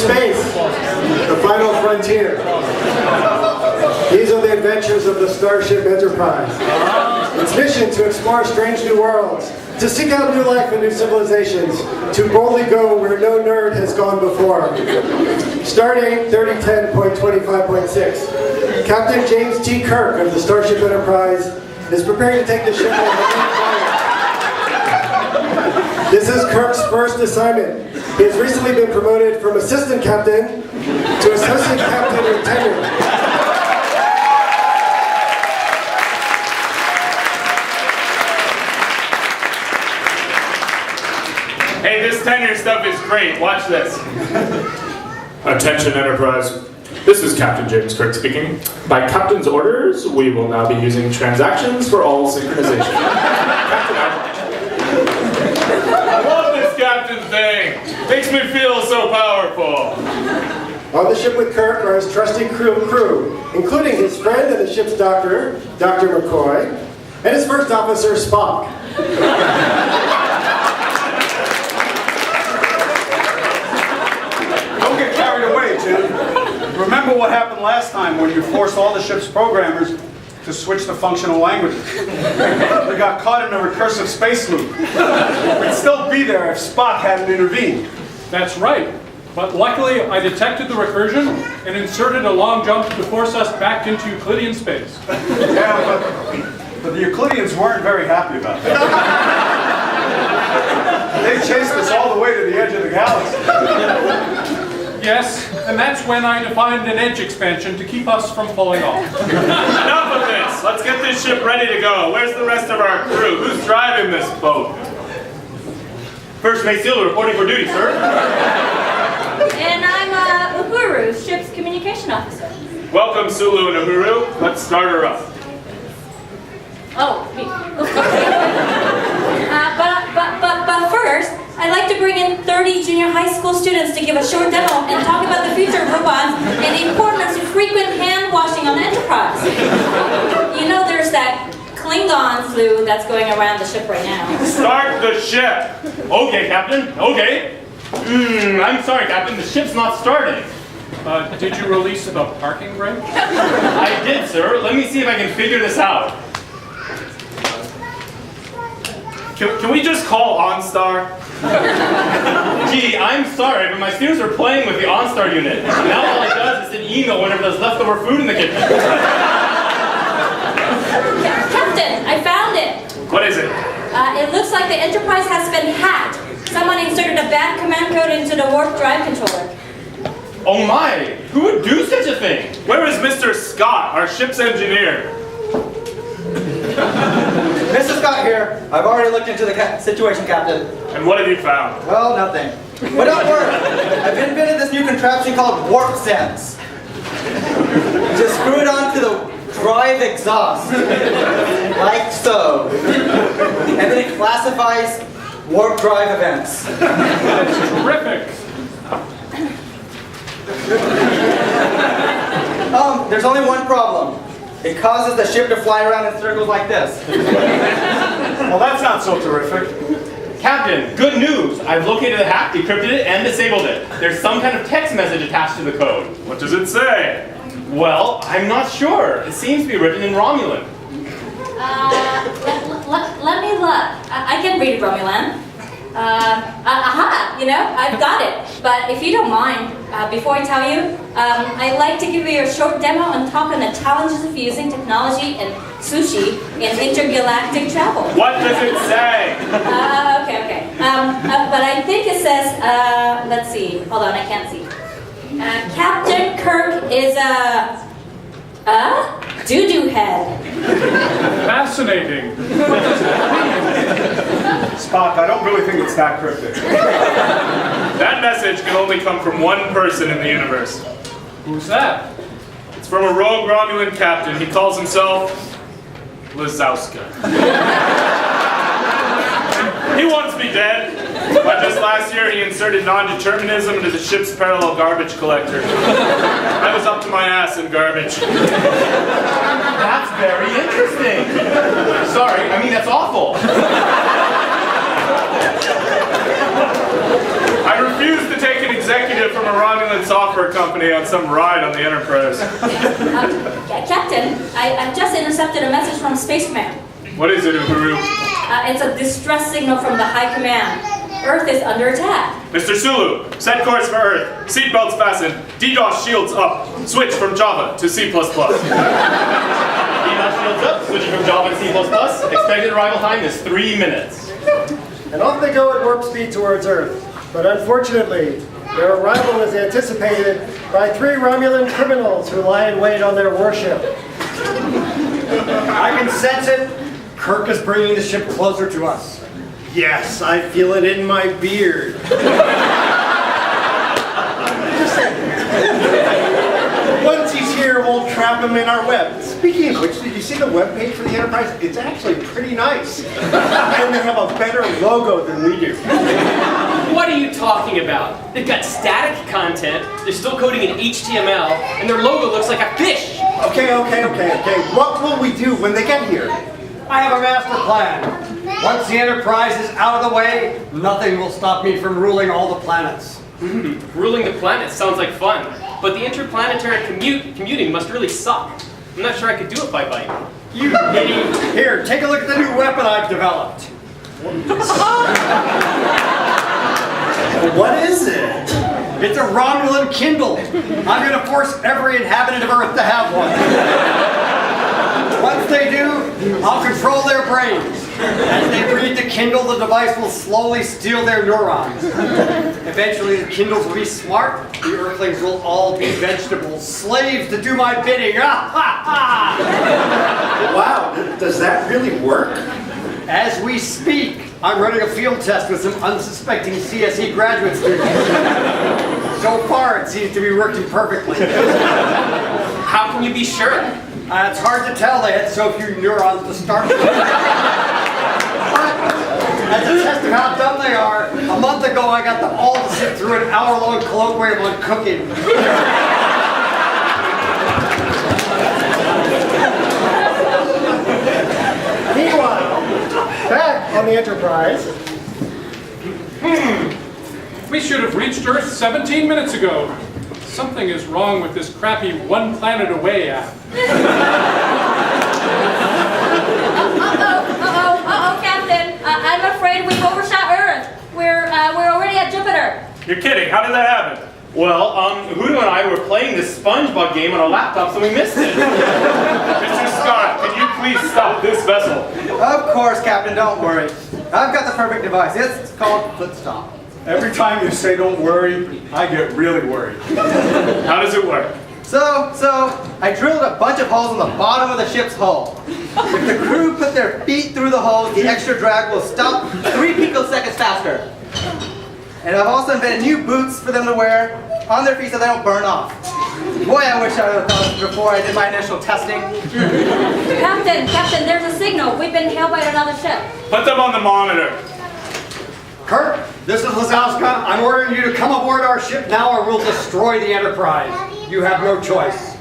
Space, the final frontier. These are the adventures of the Starship Enterprise. Its mission to explore strange new worlds, to seek out new life and new civilizations, to boldly go where no nerd has gone before. Starting 3010.25.6, Captain James T. Kirk of the Starship Enterprise is preparing to take the ship on a new flight. This is Kirk's first assignment. He has recently been promoted from assistant captain to associate captain or tenure. Hey, this tenure stuff is great. Watch this. Attention, Enterprise. This is Captain James Kirk speaking. By Captain's orders, we will now be using transactions for all synchronization. Captain out. I love this captain thing. Makes me feel so powerful. On the ship with Kirk are his trusty crew, including his friend and the ship's doctor, Dr. McCoy, and his first officer, Spock. Don't get carried away, Jim. Remember what happened last time when you forced all the ship's programmers to switch to functional languages. We got caught in a recursive space loop. We'd still be there if Spock hadn't intervened. That's right. But luckily, I detected the recursion and inserted a long jump to force us back into Euclidean space. Yeah, but the Euclideans weren't very happy about that. They chased us all the way to the edge of the galaxy. Yes, and that's when I defined an edge expansion to keep us from falling off. Enough of this. Let's get this ship ready to go. Where's the rest of our crew? Who's driving this boat? First Mate Seal reporting for duty, sir. And I'm Uhuru, ship's communication officer. Welcome, Sulu and Uhuru. Let's start her up. Oh, me. But first, I'd like to bring in 30 junior high school students to give a short demo and talk about the future of robots and the importance of frequent hand washing on the Enterprise. You know, there's that Klingon flu that's going around the ship right now. Start the ship. Okay, Captain. Okay. I'm sorry, Captain. The ship's not starting. Did you release the parking brake? I did, sir. Let me see if I can figure this out. Can we just call OnStar? Gee, I'm sorry, but my students are playing with the OnStar unit. Now all it does is send email whenever there's leftover food in the kitchen. Captain, I found it. What is it? It looks like the Enterprise has been hacked. Someone inserted a bad command code into the warp drive controller. Oh my! Who would do such a thing? Where is Mr. Scott, our ship's engineer? Mrs. Scott here. I've already looked into the situation, Captain. And what have you found? Well, nothing. But don't worry. I've invented this new contraption called Warp Sense. Just screw it onto the drive exhaust. Like so. And then it classifies warp drive events. Terrific. There's only one problem. It causes the ship to fly around in circles like this. Well, that's not so terrific. Captain, good news! I've located the hack, decrypted it, and disabled it. There's some kind of text message attached to the code. What does it say? Well, I'm not sure. It seems to be written in Romulan. Let me look. I can read Romulan. Aha, you know, I've got it. But if you don't mind, before I tell you, I'd like to give you a short demo and talk on the challenges of using technology and sushi in intergalactic travel. What does it say? Okay. But I think it says, let's see. Hold on, I can't see. Captain Kirk is a doo-doo head. Fascinating. Spock, I don't really think it's that cryptic. That message can only come from one person in the universe. Who's that? It's from a rogue Romulan captain. He calls himself Lazowska. He wants me dead. But just last year he inserted non-determinism into the ship's parallel garbage collector. I was up to my ass in garbage. That's very interesting. Sorry, I mean that's awful. I refuse to take an executive from a Romulan software company on some ride on the Enterprise. Captain, I've just intercepted a message from Space Command. What is it, Uhuru? It's a distress signal from the High Command. Earth is under attack. Mr. Sulu, set course for Earth. Seatbelts fastened. DDoS shields up. Switch from Java to C++. DDoS shields up, switching from Java to C++. Expected arrival time is 3 minutes. And off they go at warp speed towards Earth. But unfortunately, their arrival is anticipated by 3 Romulan criminals who lie in wait on their warship. I can sense it. Kirk is bringing the ship closer to us. Yes, I feel it in my beard. Once he's here, we'll trap him in our web. Speaking of which, did you see the web page for the Enterprise? It's actually pretty nice. And they have a better logo than we do. What are you talking about? They've got static content, they're still coding in HTML, and their logo looks like a fish. Okay. What will we do when they get here? I have a master plan. Once the Enterprise is out of the way, nothing will stop me from ruling all the planets. Ruling the planets sounds like fun, but the interplanetary commuting must really suck. I'm not sure I could do it by bike. You idiot! Here, take a look at the new weapon I've developed. What is it? It's a Romulan Kindle. I'm going to force every inhabitant of Earth to have one. Once they do, I'll control their brains. As they read the Kindle, the device will slowly steal their neurons. Eventually, the Kindles will be smart. The Earthlings will all be vegetables, slaves to do my bidding. Wow, does that really work? As we speak, I'm running a field test with some unsuspecting CSE graduate students. So far, it seems to be working perfectly. How can you be sure? It's hard to tell, they had so few neurons to start with. But, as a test of how dumb they are, a month ago I got them all to sit through an hour-long colloquium on cooking. Meanwhile, back on the Enterprise, We should have reached Earth 17 minutes ago. Something is wrong with this crappy One Planet Away app. Uh-oh, Captain. I'm afraid we've overshot Earth. We're already at Jupiter. You're kidding. How did that happen? Well, Hudo and I were playing this SpongeBob game on our laptop, so we missed it. Mr. Scott, can you please stop this vessel? Of course, Captain, don't worry. I've got the perfect device. It's called Footstop. Every time you say don't worry, I get really worried. How does it work? So I drilled a bunch of holes in the bottom of the ship's hull. If the crew put their feet through the holes, the extra drag will stop 3 picoseconds faster. And I've also invented new boots for them to wear on their feet so they don't burn off. Boy, I wish I would have thought of this before I did my initial testing. Captain, there's a signal. We've been hailed by another ship. Put them on the monitor. Kirk, this is Lazowska. I'm ordering you to come aboard our ship now or we'll destroy the Enterprise. You have no choice.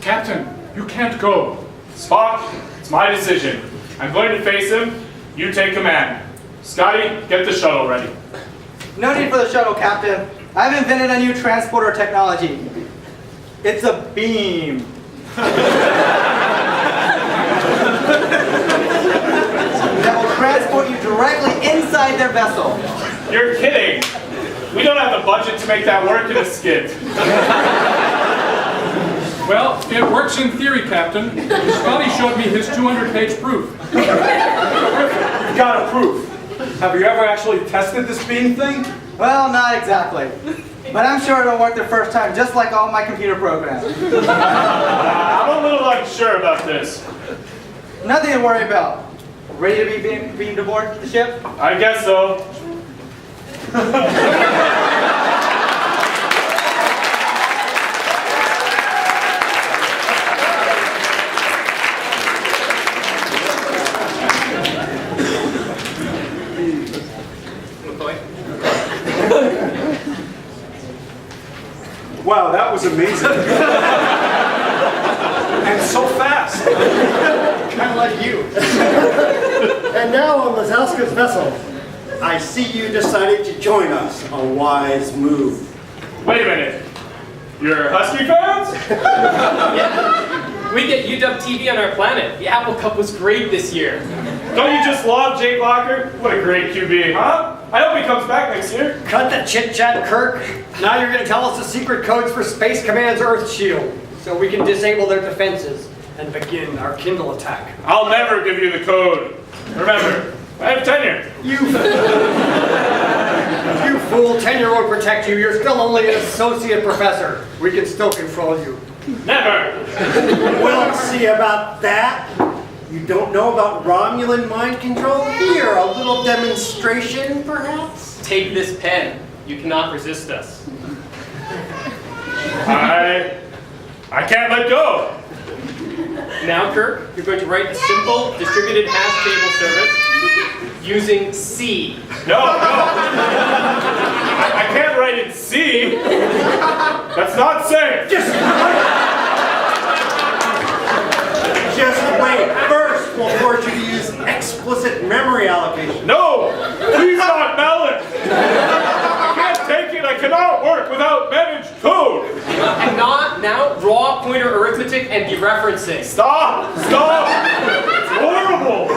Captain, you can't go. Spock, it's my decision. I'm going to face him. You take command. Scotty, get the shuttle ready. No need for the shuttle, Captain. I've invented a new transporter technology. It's a beam. That will transport you directly inside their vessel. You're kidding. We don't have the budget to make that work in a skit. Well, it works in theory, Captain. Scotty showed me his 200-page proof. You've got a proof. Have you ever actually tested this beam thing? Well, not exactly. But I'm sure it'll work the first time, just like all my computer programs. I'm a little unsure about this. Nothing to worry about. Ready to be beamed aboard the ship? I guess so. Wow, that was amazing. And so fast. Kind of like you. and now on Lazowska's vessel. I see you decided to join us. A wise move. Wait a minute. You're Husky fans? We get UW TV on our planet. The Apple Cup was great this year. Don't you just love Jake Locker? What a great QB, huh? I hope he comes back next year. Cut the chit-chat, Kirk. Now you're going to tell us the secret codes for Space Command's Earth Shield, so we can disable their defenses and begin our Kindle attack. I'll never give you the code. Remember, I have tenure. You fool, 10-year-old protect you. You're still only an associate professor. We can still control you. Never. We'll see about that. You don't know about Romulan mind control? Here, a little demonstration, perhaps? Take this pen. You cannot resist us. I can't let go. Now, Kirk, you're going to write a simple distributed hash table service using C. No. I can't write in C. That's not safe. Just wait. First, we'll force you to use explicit memory allocation. No, please not Melon. I can't take it. I cannot work without managed code. And not now raw pointer arithmetic and dereferencing. Stop. It's horrible.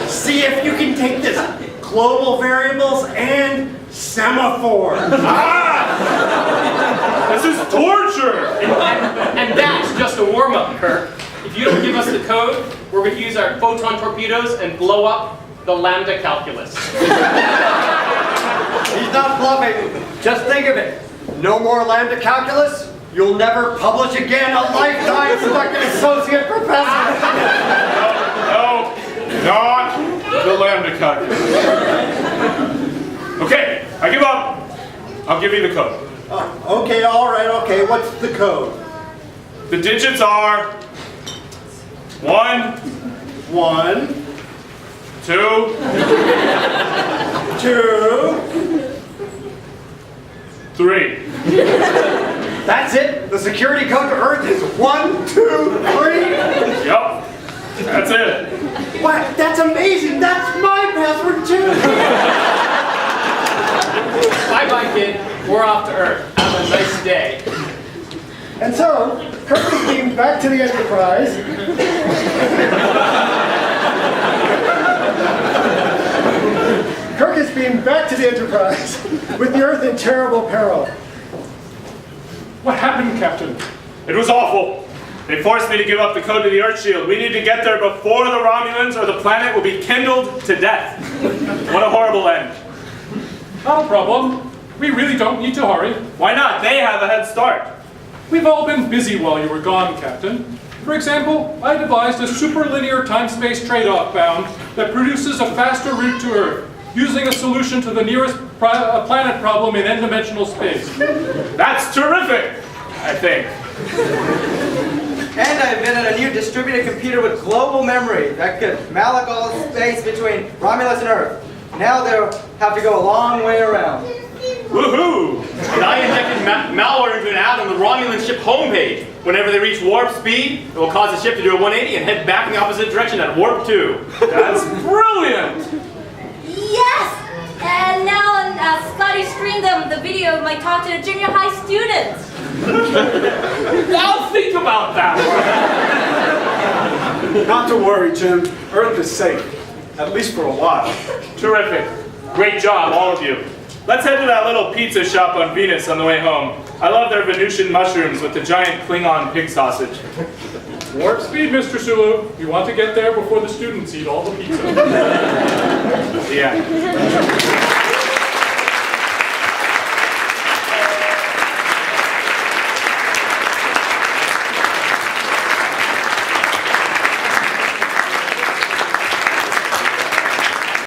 See if you can take this. Global variables and semaphore. This is torture. And that's just a warm-up, Kirk. If you don't give us the code, we're going to use our photon torpedoes and blow up the lambda calculus. He's not bluffing. Just think of it. No more lambda calculus. You'll never publish again. A lifetime stuck an associate professor. No, not the lambda calculus. Okay, I give up. I'll give you the code. Okay, all right, okay. What's the code? The digits are 1, 1, 2, 2. 3. That's it. The security code to Earth is 1, 2, 3. Yup, that's it. What? That's amazing. That's my password too. Bye-bye, kid. We're off to Earth. Have a nice day. And so, Kirk is beamed back to the Enterprise. Kirk is beamed back to the Enterprise with the Earth in terrible peril. What happened, Captain? It was awful. They forced me to give up the code to the Earth Shield. We need to get there before the Romulans or the planet will be kindled to death. What a horrible end. Not a problem. We really don't need to hurry. Why not? They have a head start. We've all been busy while you were gone, Captain. For example, I devised a superlinear time-space trade-off bound that produces a faster route to Earth, using a solution to the nearest planet problem in n-dimensional space. That's terrific, I think. And I invented a new distributed computer with global memory that could malloc all space between Romulus and Earth. Now they'll have to go a long way around. Woohoo! And I injected malware into an ad on the Romulan ship homepage. Whenever they reach warp speed, it will cause the ship to do a 180 and head back in the opposite direction at warp 2. That's brilliant! Yes! And now Scotty streamed them the video of my talk to the junior high students. Now think about that. Not to worry, Jim. Earth is safe. At least for a while. Terrific. Great job, all of you. Let's head to that little pizza shop on Venus on the way home. I love their Venusian mushrooms with the giant Klingon pig sausage. Warp speed, Mr. Sulu. You want to get there before the students eat all the pizza. The end.